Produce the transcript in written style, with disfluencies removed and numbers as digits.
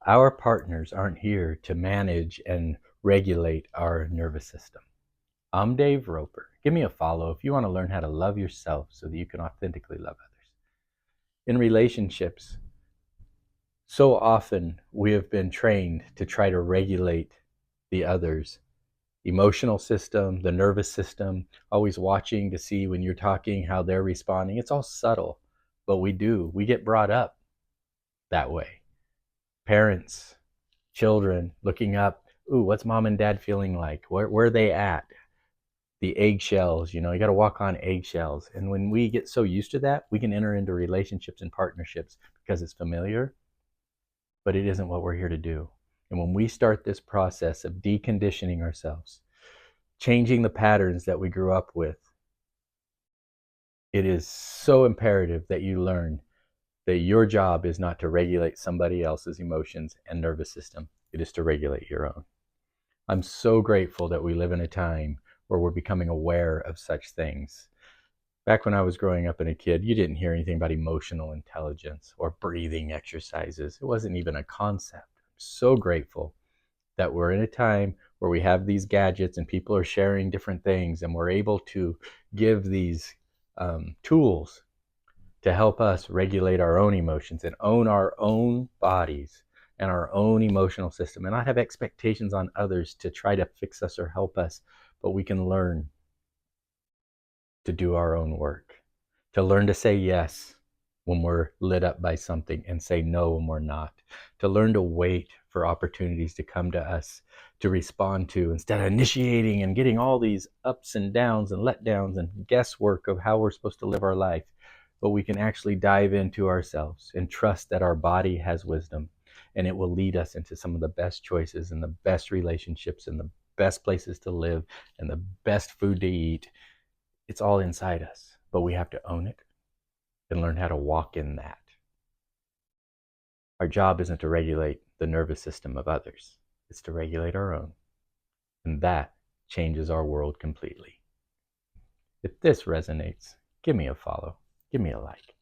Our partners aren't here to manage and regulate our nervous system. I'm Dave Roper. Give me a follow if you want to learn how to love yourself so that you can authentically love others. In relationships, so often we have been trained to try to regulate the other's emotional system, the nervous system, always watching to see when you're talking how they're responding. It's all subtle, but we get brought up that way. Parents, children looking up, ooh, what's mom and dad feeling like? Where are they at? The eggshells, you got to walk on eggshells. And when we get so used to that, we can enter into relationships and partnerships because it's familiar, but it isn't what we're here to do. And when we start this process of deconditioning ourselves, changing the patterns that we grew up with, it is so imperative that you learn that your job is not to regulate somebody else's emotions and nervous system. It is to regulate your own. I'm so grateful that we live in a time where we're becoming aware of such things. Back when I was growing up and a kid, you didn't hear anything about emotional intelligence or breathing exercises. It wasn't even a concept. I'm so grateful that we're in a time where we have these gadgets and people are sharing different things, and we're able to give these tools to help us regulate our own emotions and own our own bodies and our own emotional system, and not have expectations on others to try to fix us or help us, but we can learn to do our own work, to learn to say yes when we're lit up by something and say no when we're not, to learn to wait for opportunities to come to us to respond to instead of initiating and getting all these ups and downs and letdowns and guesswork of how we're supposed to live our life. But we can actually dive into ourselves and trust that our body has wisdom, and it will lead us into some of the best choices and the best relationships and the best places to live and the best food to eat. It's all inside us, but we have to own it and learn how to walk in that. Our job isn't to regulate the nervous system of others, it's to regulate our own. And that changes our world completely. If this resonates, give me a follow, give me a like.